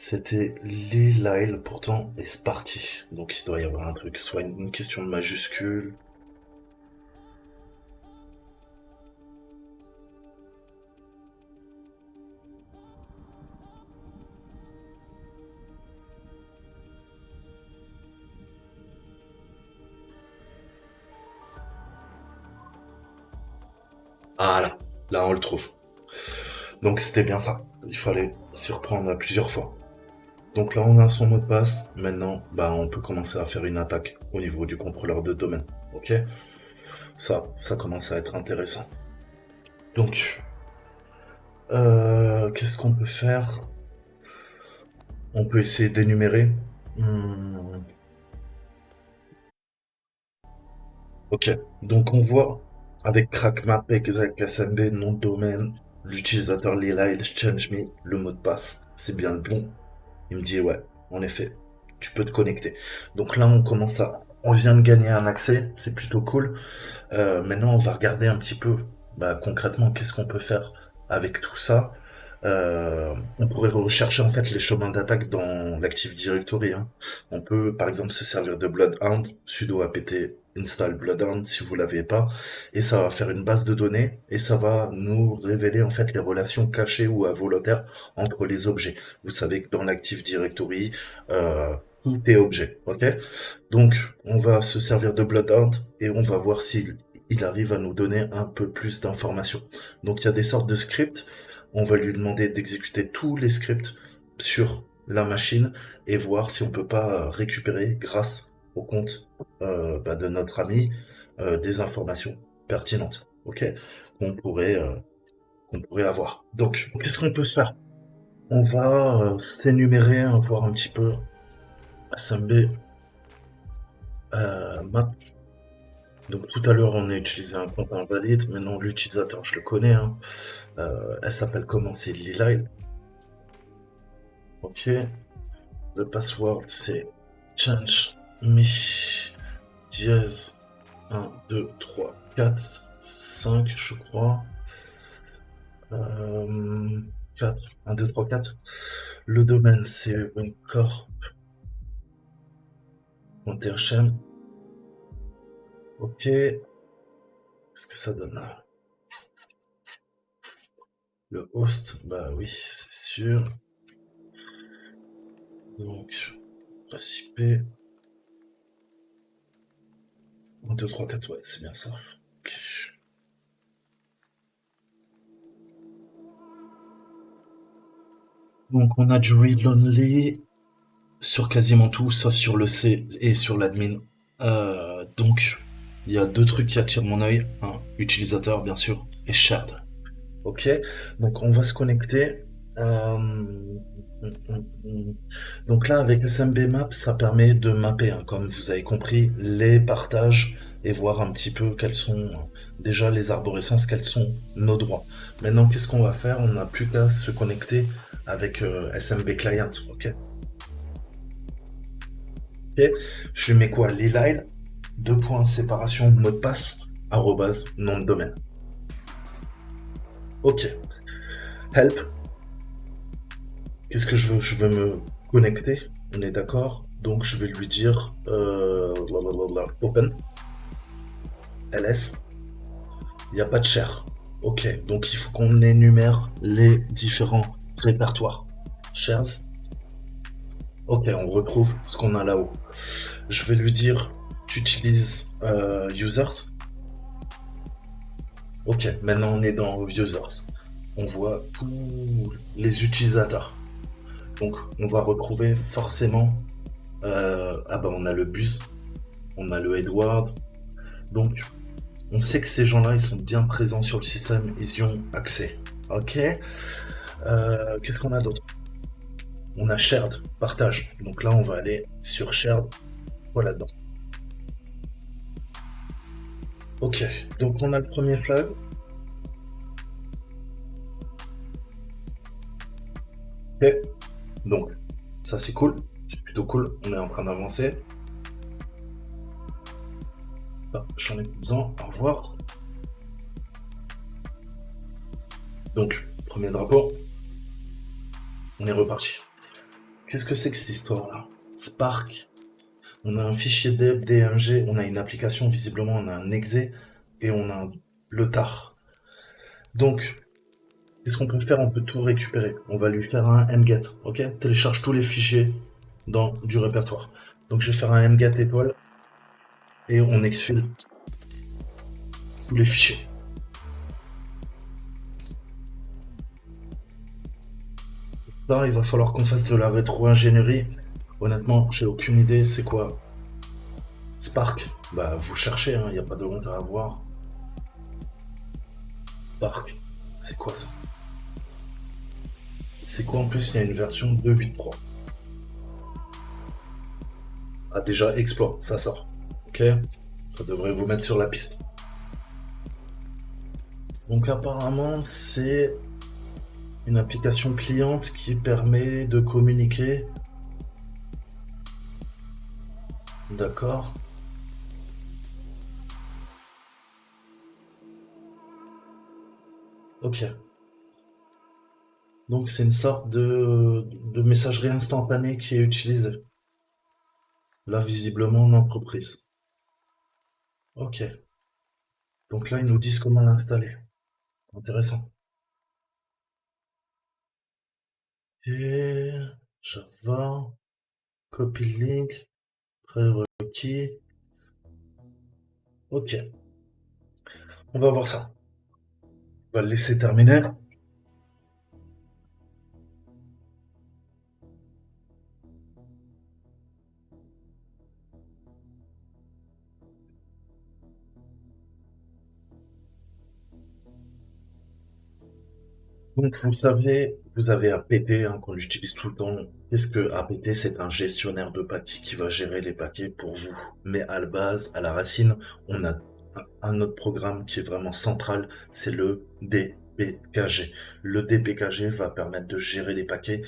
C'était Lyle pourtant et Sparky. Donc il doit y avoir un truc, soit une question de majuscule. Ah là on le trouve. Donc c'était bien ça. Il fallait s'y reprendre à plusieurs fois. Donc là on a son mot de passe. Maintenant, bah on peut commencer à faire une attaque au niveau du contrôleur de domaine. Ok? Ça commence à être intéressant. Donc, qu'est-ce qu'on peut faire? On peut essayer d'énumérer. Hmm, Ok, donc on voit avec CrackMap, exec, SMB, nom de domaine, l'utilisateur Lila, change me, le mot de passe, c'est bien le bon. Il me dit ouais, en effet, tu peux te connecter. Donc là on vient de gagner un accès, c'est plutôt cool. Maintenant on va regarder un petit peu, bah, concrètement, qu'est-ce qu'on peut faire avec tout ça. On pourrait rechercher en fait les chemins d'attaque dans l'Active Directory, hein. On peut par exemple se servir de Bloodhound, sudo apt install Bloodhound si vous l'avez pas, et ça va faire une base de données et ça va nous révéler en fait les relations cachées ou involontaires entre les objets. Vous savez que dans l'Active Directory, tout est objet, ok? Donc on va se servir de Bloodhound et on va voir s'il il arrive à nous donner un peu plus d'informations. Donc il y a des sortes de scripts, on va lui demander d'exécuter tous les scripts sur la machine et voir si on peut pas récupérer grâce au compte bah, de notre ami des informations pertinentes, ok, qu'on pourrait euh, qu'on pourrait avoir. Donc qu'est-ce qu'on peut faire? On va s'énumérer, voir un petit peu assembler map. Donc tout à l'heure on a utilisé un compte invalide, maintenant l'utilisateur je le connais, hein. Elle s'appelle comment? C'est Lilyle. Ok. Le password c'est change me dièse 1, 2, 3, 4, 5 je crois. 4, 1, 2, 3, 4. Le domaine c'est corp.hm. Ok. Qu'est-ce que ça donne là? Le host, bah oui, c'est sûr. Donc, adresse IP. 1, 2, 3, 4, ouais, c'est bien ça. Ok. Donc on a du read-only sur quasiment tout, sauf sur le C et sur l'admin. Donc il y a deux trucs qui attirent mon œil, hein, utilisateur bien sûr, et shared. Ok, donc on va se connecter. Donc là avec SMB Map, ça permet de mapper, hein, comme vous avez compris, les partages et voir un petit peu quels sont déjà les arborescences, quels sont nos droits. Maintenant, qu'est-ce qu'on va faire? On n'a plus qu'à se connecter avec SMB Client, ok? Ok. Je lui mets quoi? Lilyle, deux points séparation, mot de passe, arrobase, nom de domaine. Ok. Help. Qu'est-ce que je veux? Je veux me connecter. On est d'accord? Donc je vais lui dire blablabla, open, ls. Il n'y a pas de share. Ok. Donc il faut qu'on énumère les différents répertoires. Shares. Ok, on retrouve ce qu'on a là-haut. Je vais lui dire, tu utilises users. Ok, maintenant on est dans users. On voit tous les utilisateurs. Donc on va retrouver forcément, ah bah on a le Buzz, on a le Edward. Donc on sait que ces gens-là ils sont bien présents sur le système, ils y ont accès. Ok. Qu'est-ce qu'on a d'autre? On a shared, partage. Donc là on va aller sur shared, voilà dedans. Ok, donc on a le premier flag. Ok, donc ça c'est cool, c'est plutôt cool, on est en train d'avancer. Ah, j'en ai plus besoin, au revoir. Donc, premier drapeau, on est reparti. Qu'est-ce que c'est que cette histoire-là? Spark. On a un fichier deb, DMG, on a une application, visiblement on a un exe et on a le tar. Donc, qu'est-ce qu'on peut faire? On peut tout récupérer. On va lui faire un mget, ok? Télécharge tous les fichiers dans du répertoire. Donc je vais faire un mget étoile et on exfile tous les fichiers. Là, il va falloir qu'on fasse de la rétro-ingénierie. Honnêtement, j'ai aucune idée c'est quoi Spark. Bah, vous cherchez, il n'y a pas de honte à avoir. Spark, c'est quoi ça? C'est quoi en plus? Il y a une version 2.8.3. Ah, déjà, Exploit, ça sort. Ok? Ça devrait vous mettre sur la piste. Donc, apparemment, c'est une application cliente qui permet de communiquer. D'accord. Ok. Donc c'est une sorte de messagerie instantanée qui est utilisée. Là, visiblement, en entreprise. Ok. Donc là, ils nous disent comment l'installer. Intéressant. Et Java, copy link, prérequis. Ok. On va voir ça. On va le laisser terminer. Donc, vous avez APT qu'on utilise tout le temps. Qu'est-ce que APT? C'est un gestionnaire de paquets qui va gérer les paquets pour vous. Mais à la base, à la racine, on a un autre programme qui est vraiment central, c'est le DPKG. Le DPKG va permettre de gérer les paquets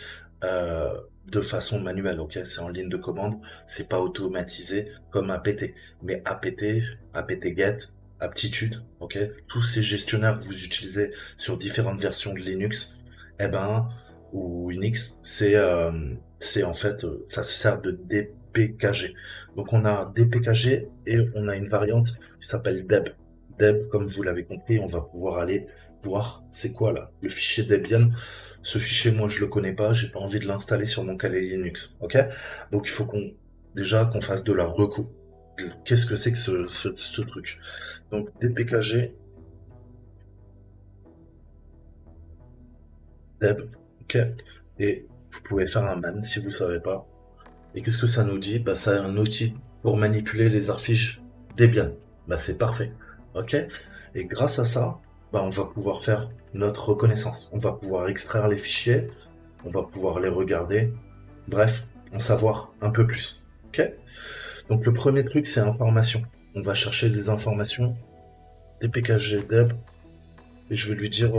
euh, de façon manuelle. Ok, c'est en ligne de commande, c'est pas automatisé comme APT. Mais APT get, aptitude, ok, tous ces gestionnaires que vous utilisez sur différentes versions de Linux, eh ben, ou Unix, c'est en fait, ça se sert de DPKG. Donc on a DPKG et on a une variante qui s'appelle Deb. Deb, comme vous l'avez compris, on va pouvoir aller voir c'est quoi là, le fichier Debian. Ce fichier, moi je le connais pas, j'ai pas envie de l'installer sur mon Kali Linux, ok? Donc il faut qu'on fasse de la reco. Qu'est-ce que c'est que ce truc? Donc DPKG, Deb, ok. Et vous pouvez faire un man si vous savez pas. Et qu'est-ce que ça nous dit? Bah, c'est un outil pour manipuler les archives Debian. Bah, c'est parfait. Ok? Et grâce à ça, bah, on va pouvoir faire notre reconnaissance. On va pouvoir extraire les fichiers, on va pouvoir les regarder. Bref, en savoir un peu plus. Ok? Donc, le premier truc, c'est information. On va chercher des informations, dpkg deb, et je vais lui dire,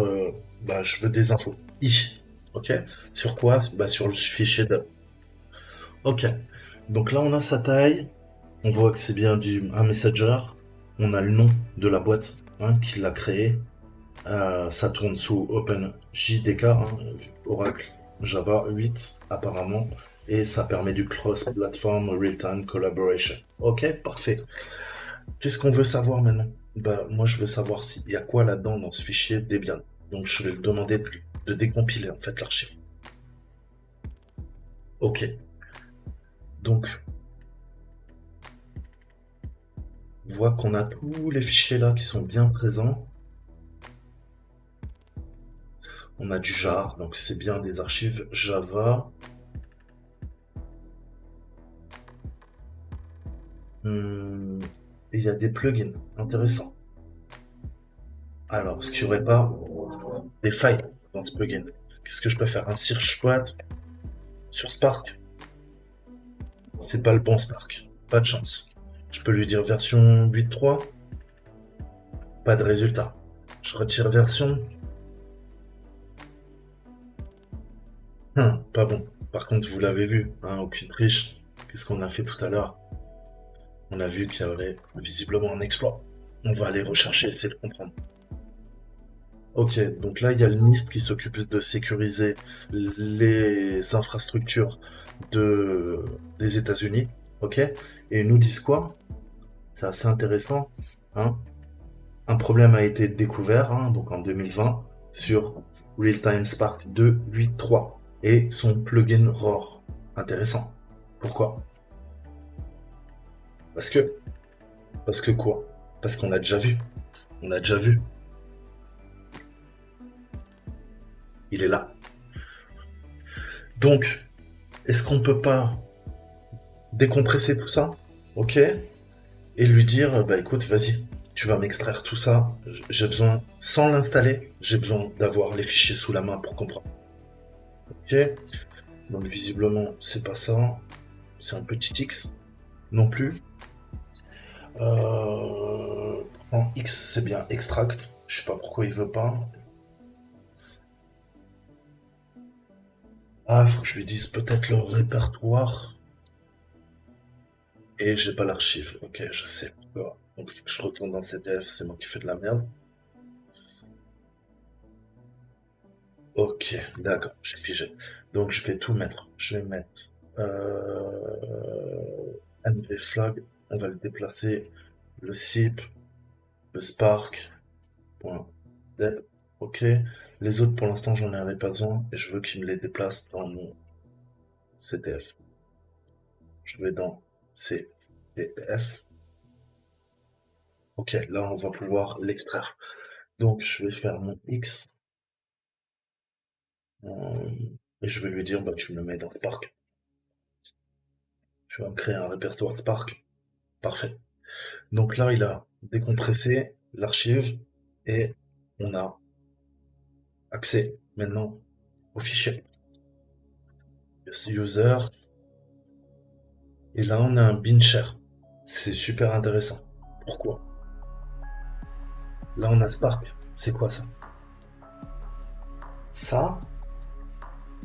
bah, je veux des infos. Ok? Sur quoi? Bah, sur le fichier deb. Ok. Donc là, on a sa taille. On voit que c'est bien un messenger. On a le nom de la boîte qui l'a créé. Ça tourne sous OpenJDK, Oracle Java 8 apparemment. Et ça permet du cross-platform real-time collaboration. Ok, parfait. Qu'est-ce qu'on veut savoir maintenant? Bah, moi, je veux savoir s'il y a quoi là-dedans dans ce fichier Debian. Donc, je vais lui demander de décompiler en fait l'archive. Ok. Donc, on voit qu'on a tous les fichiers là qui sont bien présents. On a du jar, donc c'est bien des archives Java. Il y a des plugins, intéressant. Alors, est-ce qu'il n'y aurait pas des failles dans ce plugin? Qu'est-ce que je peux faire? Un search spot sur Spark? C'est pas le bon Spark, pas de chance. Je peux lui dire version 8.3, pas de résultat. Je retire version, pas bon. Par contre, vous l'avez vu, aucune triche. Qu'est-ce qu'on a fait tout à l'heure? On a vu qu'il y avait visiblement un exploit. On va aller rechercher, essayer de comprendre. Ok, donc là, il y a le NIST qui s'occupe de sécuriser les infrastructures des États-Unis. Ok? Et ils nous disent quoi? C'est assez intéressant. Hein? Un problème a été découvert, hein, donc en 2020, sur Realtime Spark 2.8.3 et son plugin ROR. Intéressant. Pourquoi? Parce que, parce que quoi? Parce qu'on l'a déjà vu. On l'a déjà vu. Il est là. Donc, est-ce qu'on peut pas décompresser tout ça? Ok? Et lui dire, bah écoute, vas-y, tu vas m'extraire tout ça. J'ai besoin, sans l'installer, j'ai besoin d'avoir les fichiers sous la main pour comprendre. Ok? Donc visiblement, c'est pas ça. C'est un petit X non plus. En X, c'est bien extract. Je sais pas pourquoi il veut pas. Ah, faut que je lui dise peut-être le répertoire. Et j'ai pas l'archive. Ok, je sais pourquoi. Donc faut que je retourne dans le CTF, c'est moi qui fais de la merde. Ok, d'accord, j'ai pigé. Donc je vais tout mettre. Je vais mettre MV flag, on va le déplacer, le SIP, le Spark, point dep, ok. Les autres pour l'instant j'en avais pas besoin et je veux qu'il me les déplace dans mon CTF. Je vais dans CTF. Ok, là on va pouvoir l'extraire. Donc je vais faire mon X et je vais lui dire bah tu me le mets dans Spark. Tu vas me créer un répertoire de Spark. Parfait. Donc là, il a décompressé l'archive et on a accès maintenant au fichier. Yes, user. Et là, on a un bin share. C'est super intéressant. Pourquoi? Là, on a Spark. C'est quoi ça? Ça,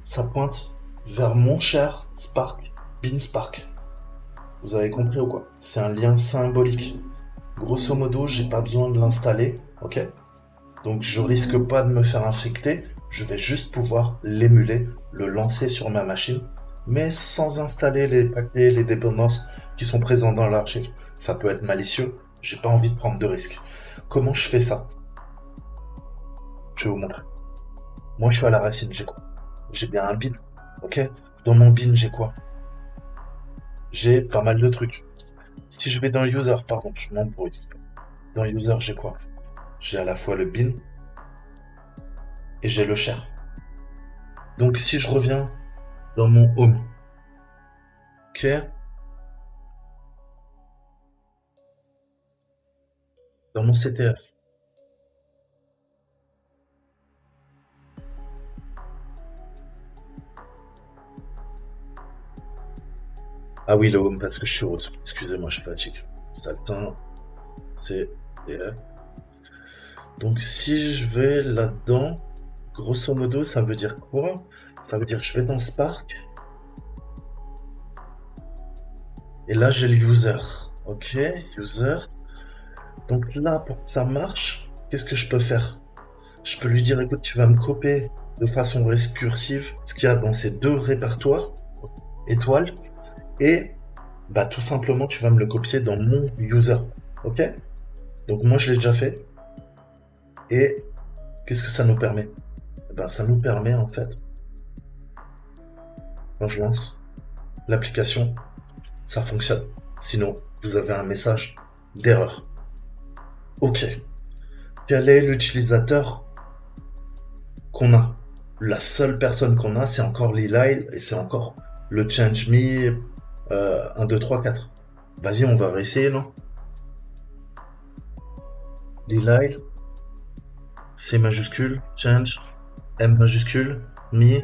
ça pointe vers mon cher Spark, bin Spark. Vous avez compris ou quoi? C'est un lien symbolique. Grosso modo, j'ai pas besoin de l'installer, ok? Donc je risque pas de me faire infecter, je vais juste pouvoir l'émuler, le lancer sur ma machine, mais sans installer les paquets, les dépendances qui sont présents dans l'archive. Ça peut être malicieux, j'ai pas envie de prendre de risques. Comment je fais ça? Je vais vous montrer. Moi je suis à la racine, j'ai quoi? J'ai bien un bin, ok? Dans mon bin j'ai quoi? J'ai pas mal de trucs. Si je vais dans user, pardon, je m'embrouille. Dans user j'ai quoi? J'ai à la fois le bin et j'ai le share. Donc si je reviens dans mon home, ok? Dans mon CTF. Ah oui, le home parce que je suis haute. Excusez-moi, je fatigue. Saltin, c'est DF. Donc si je vais là-dedans, grosso modo, ça veut dire quoi? Ça veut dire que je vais dans Spark et là j'ai le user. Ok, user. Donc là, pour que ça marche, qu'est-ce que je peux faire? Je peux lui dire, écoute, tu vas me copier de façon récursive ce qu'il y a dans ces deux répertoires, étoiles, et bah tout simplement tu vas me le copier dans mon user. Ok? Donc moi je l'ai déjà fait. Et qu'est-ce que ça nous permet? Eh ben, ça nous permet en fait, quand je lance l'application, ça fonctionne. Sinon, vous avez un message d'erreur. Ok. Quel est l'utilisateur qu'on a? La seule personne qu'on a, c'est encore Lilyle et c'est encore le change me 1, 2, 3, 4. Vas-y, on va réessayer, non? Lilyle, C majuscule, change, M majuscule, me,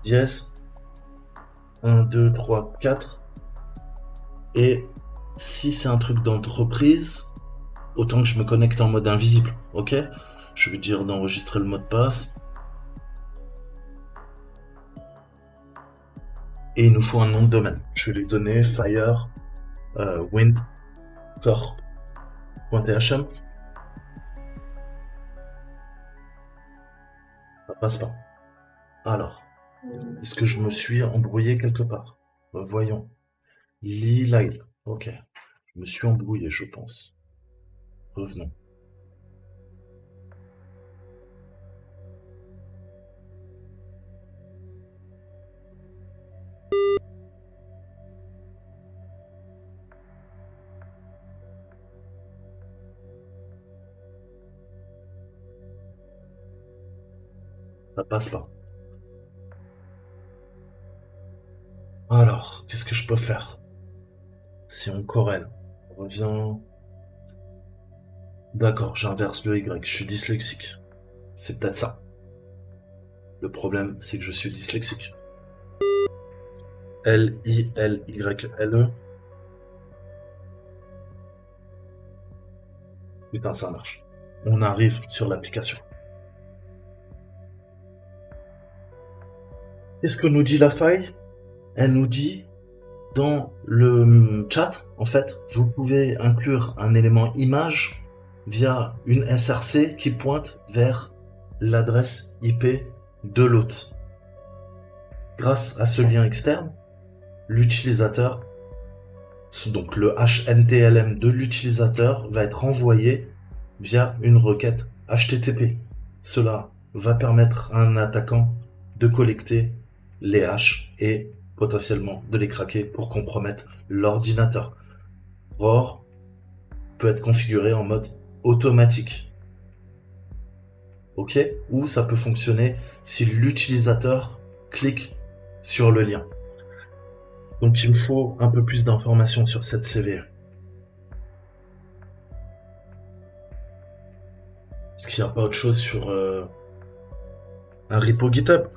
dièse, 1, 2, 3, 4. Et si c'est un truc d'entreprise, autant que je me connecte en mode invisible, ok? Je vais dire d'enregistrer le mot de passe. Et il nous faut un nom de domaine. Je vais lui donner fire wind core.thm. passe pas. Alors, est-ce que je me suis embrouillé quelque part? Voyons. Lila. Ok. Je me suis embrouillé, je pense. Revenons. Ça passe pas. Alors, qu'est-ce que je peux faire? Si on corrèle. On revient. D'accord, j'inverse le Y. Je suis dyslexique. C'est peut-être ça. Le problème, c'est que je suis dyslexique. L-I-L-Y-L-E. Putain, ça marche. On arrive sur l'application. Qu'est-ce que nous dit la faille? Elle nous dit, dans le chat, en fait, vous pouvez inclure un élément image via une SRC qui pointe vers l'adresse IP de l'hôte. Grâce à ce lien externe, l'utilisateur, donc le HNTLM de l'utilisateur, va être envoyé via une requête HTTP. Cela va permettre à un attaquant de collecter les hashes et potentiellement de les craquer pour compromettre l'ordinateur. ROR peut être configuré en mode automatique. Ok? Ou ça peut fonctionner si l'utilisateur clique sur le lien. Donc il me faut un peu plus d'informations sur cette CV. Est-ce qu'il n'y a pas autre chose sur un repo GitHub?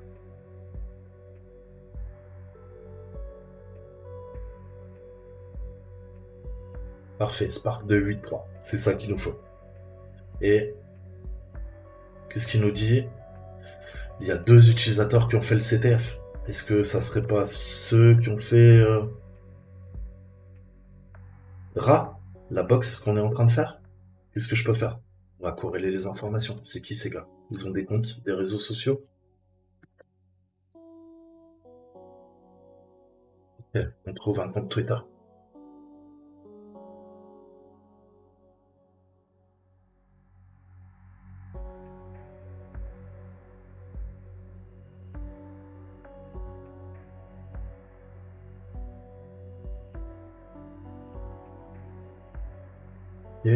Parfait, Spark 2.8.3. C'est ça qu'il nous faut. Et qu'est-ce qu'il nous dit? Il y a 2 utilisateurs qui ont fait le CTF. Est-ce que ça serait pas ceux qui ont fait RA, la box qu'on est en train de faire? Qu'est-ce que je peux faire? On va corréler les informations. C'est qui ces gars? Ils ont des comptes, des réseaux sociaux? Ok, on trouve un compte Twitter. Ok.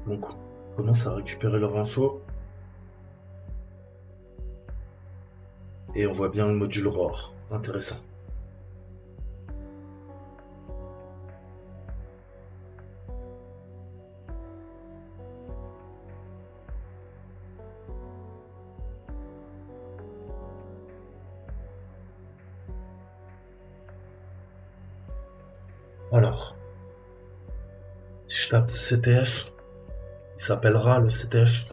Donc, on commence à récupérer leur info. Et on voit bien le module ROR. Intéressant. Alors, si je tape CTF, il s'appellera le CTF.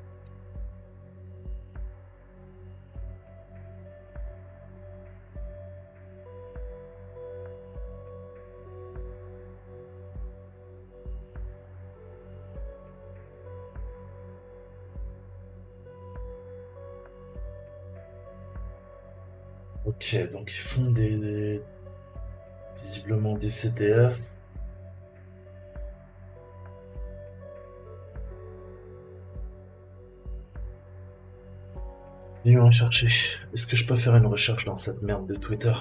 Ok, donc ils font visiblement des CTF. Ils vont chercher. Est-ce que je peux faire une recherche dans cette merde de Twitter?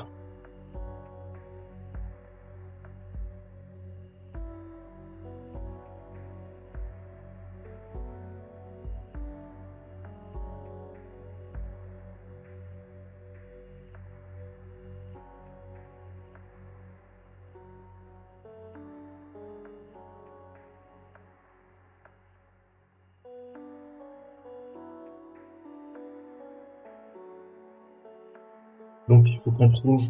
Donc il faut qu'on trouve,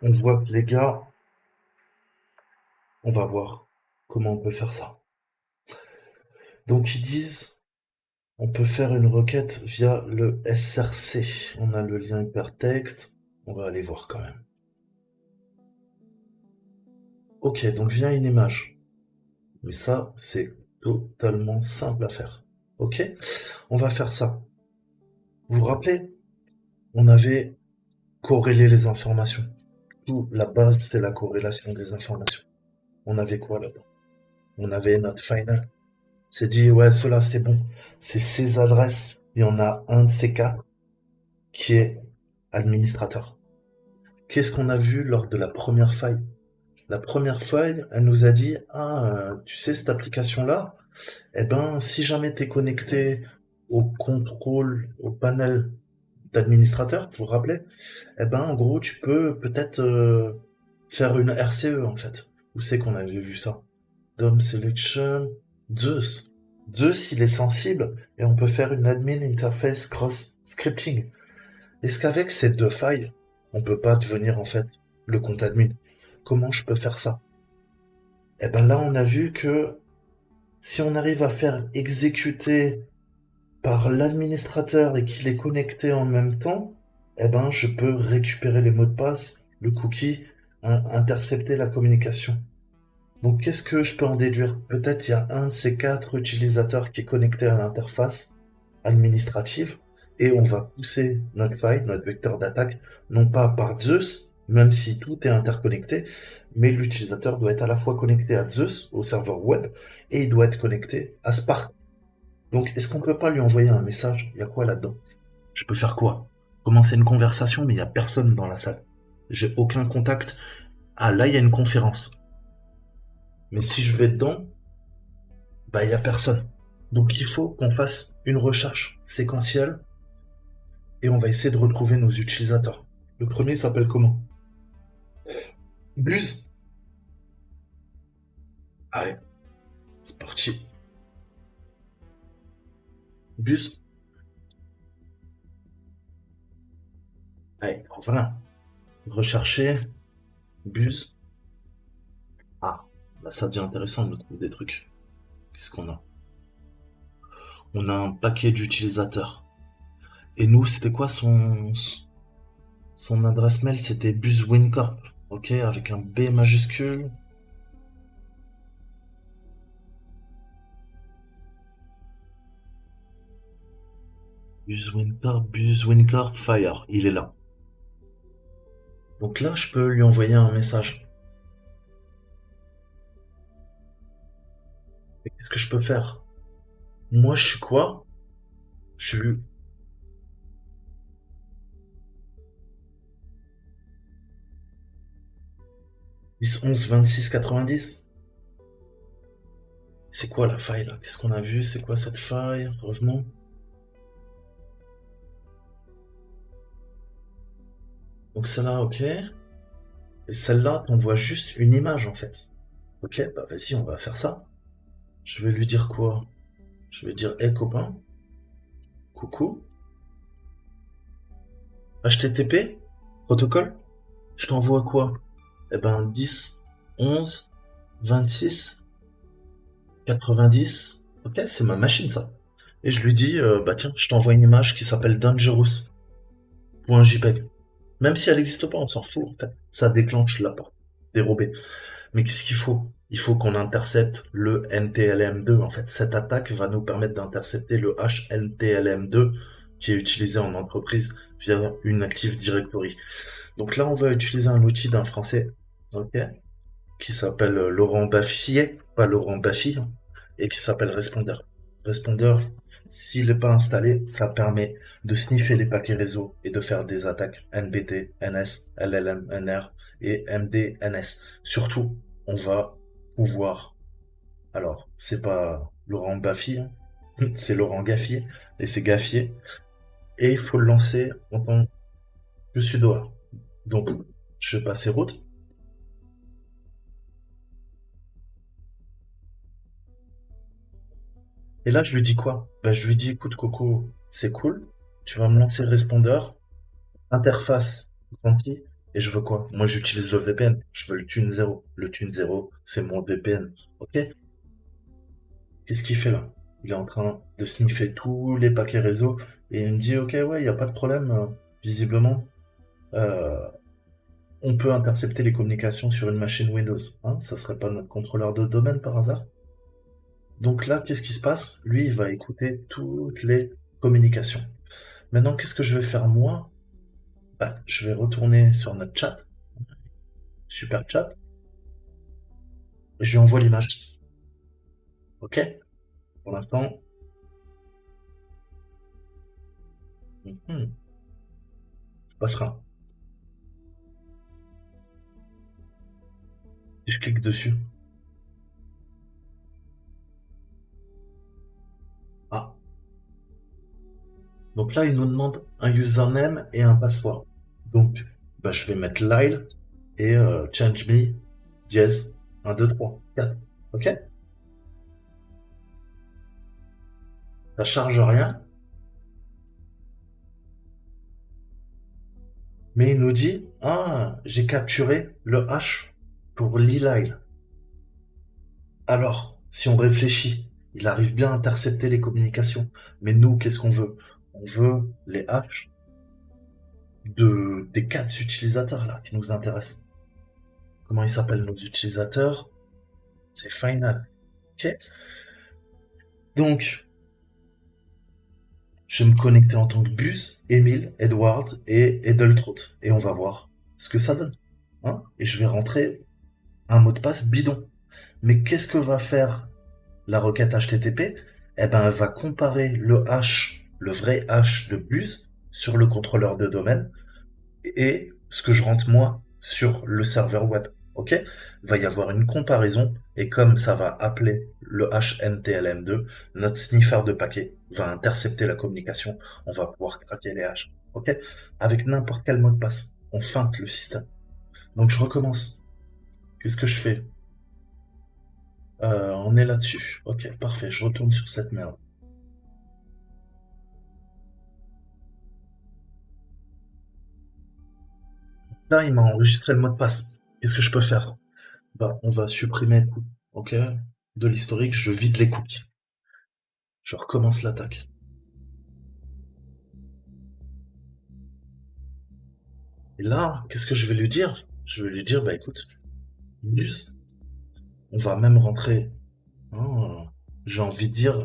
on voit que les gars, on va voir comment on peut faire ça. Donc ils disent, on peut faire une requête via le SRC. On a le lien hypertexte, on va aller voir quand même. Ok, donc via une image. Mais ça, c'est totalement simple à faire. Ok? On va faire ça. Vous vous rappelez, on avait corrélé les informations. Tout, la base, c'est la corrélation des informations. On avait quoi là-dedans? On avait notre final. C'est dit, ouais, cela c'est bon. C'est ces adresses. Il y en a un de ces quatre qui est administrateur. Qu'est-ce qu'on a vu lors de la première faille? La première faille, elle nous a dit, ah, tu sais, cette application-là, eh ben, si jamais t'es connecté au contrôle, au panel d'administrateur, vous vous rappelez? Eh ben, en gros, tu peux peut-être faire une RCE, en fait. Où c'est qu'on avait vu ça? DOM Selection, Zeus. Zeus, il est sensible et on peut faire une admin interface cross scripting. Est-ce qu'avec ces deux failles, on peut pas devenir en fait le compte admin? Comment je peux faire ça? Eh ben là, on a vu que si on arrive à faire exécuter par l'administrateur et qu'il est connecté en même temps, eh ben je peux récupérer les mots de passe, le cookie, intercepter la communication. Donc qu'est-ce que je peux en déduire? Peut-être il y a un de ces quatre utilisateurs qui est connecté à l'interface administrative et on va pousser notre faille, notre vecteur d'attaque, non pas par Zeus, même si tout est interconnecté, mais l'utilisateur doit être à la fois connecté à Zeus, au serveur web, et il doit être connecté à Spark. Donc est-ce qu'on peut pas lui envoyer un message? Il y a quoi là-dedans? Je peux faire quoi? Commencer une conversation, mais il y a personne dans la salle. J'ai aucun contact. Ah là, il y a une conférence. Mais si je vais dedans, bah il y a personne. Donc il faut qu'on fasse une recherche séquentielle et on va essayer de retrouver nos utilisateurs. Le premier s'appelle comment? Buzz. Allez, c'est parti. Buzz. Allez, voilà. Rechercher. Buzz. Ah, là ça devient intéressant de trouver des trucs. Qu'est-ce qu'on a? On a un paquet d'utilisateurs. Et nous, c'était quoi son adresse mail? C'était BuzzWincorp. Ok, avec un B majuscule. BuzzWincorp Fire. Il est là. Donc là, je peux lui envoyer un message. Et qu'est-ce que je peux faire? Moi, je suis quoi? Je suis 10, 11, 26, 90. C'est quoi la faille là? Qu'est-ce qu'on a vu? C'est quoi cette faille? Revenons. Donc celle-là, ok. Et celle-là, on voit juste une image en fait. Ok, bah vas-y, on va faire ça. Je vais lui dire quoi? Je vais dire, hey copain, coucou, HTTP, protocole, je t'envoie quoi? Eh ben 10, 11, 26, 90. Ok, c'est ma machine ça. Et je lui dis, bah tiens, je t'envoie une image qui s'appelle Dangerous.jpg. Même si elle n'existe pas, on s'en fout en fait. Ça déclenche la porte dérobée. Mais qu'est-ce qu'il faut? Il faut qu'on intercepte le NTLM2. En fait, cette attaque va nous permettre d'intercepter le HNTLM2 qui est utilisé en entreprise via une Active Directory. Donc là, on va utiliser un outil d'un Français, ok, qui s'appelle Laurent Baffier, pas Laurent Baffy, et qui s'appelle Responder. Responder, s'il n'est pas installé, ça permet de sniffer les paquets réseau et de faire des attaques NBT, NS, LLM, NR et MDNS. Surtout, on va pouvoir, alors, c'est pas Laurent Baffy, hein, c'est Laurent Gaffier, et c'est Gaffier, et il faut le lancer en tant que sudoer. Donc, je vais passer route. Et là, je lui dis quoi? Ben, je lui dis, écoute, Coco, c'est cool. Tu vas me lancer le répondeur, interface garantie, et je veux quoi? Moi, j'utilise le VPN. Je veux le Tune 0. Le Tune 0, c'est mon VPN. Ok? Qu'est-ce qu'il fait là? Il est en train de sniffer tous les paquets réseau, et il me dit, ok, ouais, il n'y a pas de problème. Visiblement, euh, on peut intercepter les communications sur une machine Windows. Hein, ça serait pas notre contrôleur de domaine par hasard? Donc là, qu'est-ce qui se passe? Lui, il va écouter toutes les communications. Maintenant, qu'est-ce que je vais faire moi? Bah, je vais retourner sur notre chat, super chat, et je lui envoie l'image. Ok? Pour l'instant. Ça passera. Et je clique dessus. Ah. Donc là, il nous demande un username et un password. Donc, bah, je vais mettre Lyle et change me, dièse, 1, 2, 3, 4. Ok? Ça charge rien, mais il nous dit, ah, j'ai capturé le hash pour Lyle. Alors, si on réfléchit, il arrive bien à intercepter les communications. Mais nous, qu'est-ce qu'on veut? On veut les hashes des 4 utilisateurs là qui nous intéressent. Comment ils s'appellent nos utilisateurs? C'est Final. Ok. Donc, je vais me connecter en tant que Buzz, Emile, Edward et Edeltraut. Et on va voir ce que ça donne. Hein, et je vais rentrer un mot de passe bidon. Mais qu'est-ce que va faire la requête HTTP? Eh ben, elle va comparer le hash, le vrai hash de Buzz sur le contrôleur de domaine et ce que je rentre moi sur le serveur web. Ok? Il va y avoir une comparaison et comme ça va appeler le hash NTLM2, notre sniffer de paquet va intercepter la communication. On va pouvoir craquer les hashes. Ok? Avec n'importe quel mot de passe. On feinte le système. Donc je recommence. Qu'est-ce que je fais? On est là-dessus. Ok, parfait. Je retourne sur cette merde. Là, il m'a enregistré le mot de passe. Qu'est-ce que je peux faire? Bah, on va supprimer, ok, de l'historique. Je vide les cookies. Je recommence l'attaque. Et là, qu'est-ce que je vais lui dire? Je vais lui dire, bah écoute, Mus, on va même rentrer, hein, j'ai envie de dire,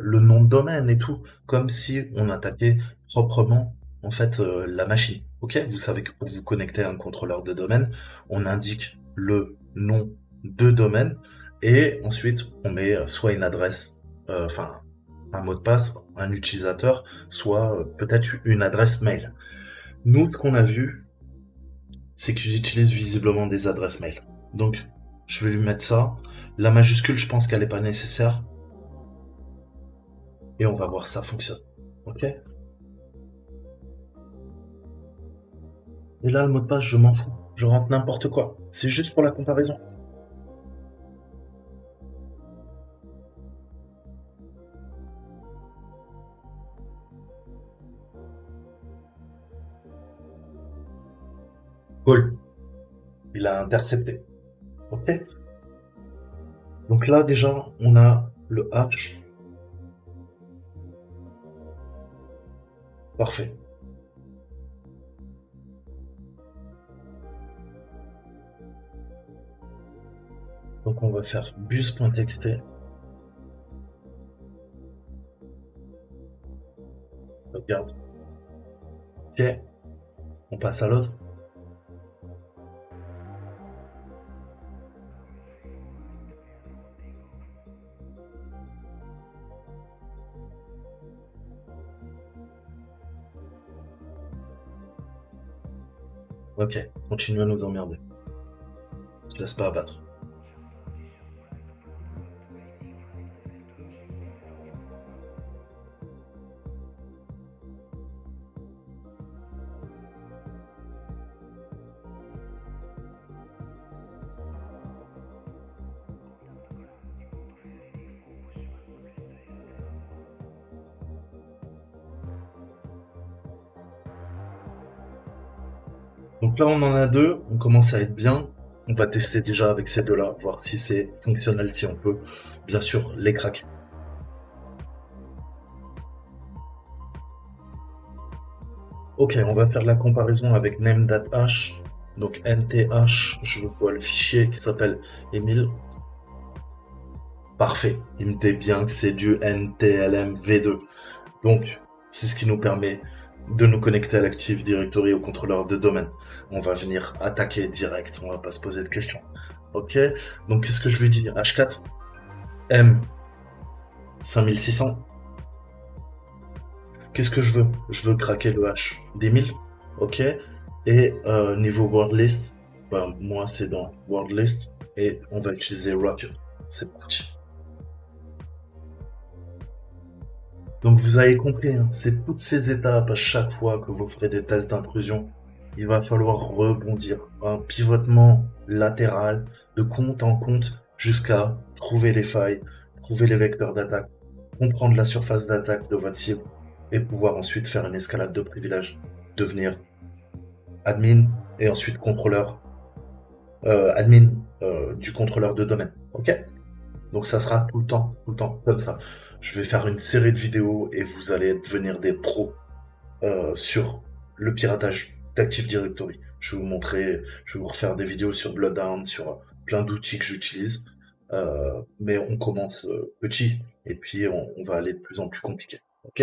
le nom de domaine et tout, comme si on attaquait proprement, en fait, la machine. Ok? Vous savez que pour vous connecter à un contrôleur de domaine, on indique le nom de domaine et ensuite on met soit une adresse, enfin un mot de passe, un utilisateur, soit peut-être une adresse mail. Nous, ce qu'on a vu, c'est qu'ils utilisent visiblement des adresses mail. Donc, je vais lui mettre ça. La majuscule, je pense qu'elle n'est pas nécessaire. Et on va voir si ça fonctionne. Ok? Et là, le mot de passe, je m'en fous. Je rentre n'importe quoi. C'est juste pour la comparaison. Cool. Il a intercepté. Ok? Donc là, déjà, on a le H. Parfait. Donc on va faire bus.txt. Regarde. Ok. On passe à l'autre. Ok. Continue à nous emmerder. On se laisse pas abattre. Donc là, on en a deux. On commence à être bien. On va tester déjà avec ces deux-là, voir si c'est fonctionnel, si on peut, bien sûr, les craquer. Ok, on va faire la comparaison avec name.hash. Donc nth, je veux quoi, le fichier qui s'appelle Emile. Parfait. Il me dit bien que c'est du NTLM V2. Donc, C'est ce qui nous permet de nous connecter à l'Active Directory, au contrôleur de domaine. On va venir attaquer direct, on va pas se poser de questions. Ok? Donc qu'est-ce que je lui dis? H4, M 5600. Qu'est-ce que je veux? Je veux craquer le H des 1000. Ok? Et niveau word list, ben, moi c'est dans word list et on va utiliser Rocket. C'est parti. Donc vous avez compris, hein, c'est toutes ces étapes à chaque fois que vous ferez des tests d'intrusion. Il va falloir rebondir. Un pivotement latéral de compte en compte jusqu'à trouver les failles, trouver les vecteurs d'attaque, comprendre la surface d'attaque de votre cible et pouvoir ensuite faire une escalade de privilèges, devenir admin et ensuite contrôleur, admin du contrôleur de domaine. Ok? Donc ça sera tout le temps comme ça. Je vais faire une série de vidéos et vous allez devenir des pros sur le piratage d'Active Directory. Je vais vous montrer, je vais vous refaire des vidéos sur Bloodhound, sur plein d'outils que j'utilise. Mais on commence petit et puis on va aller de plus en plus compliqué. Ok?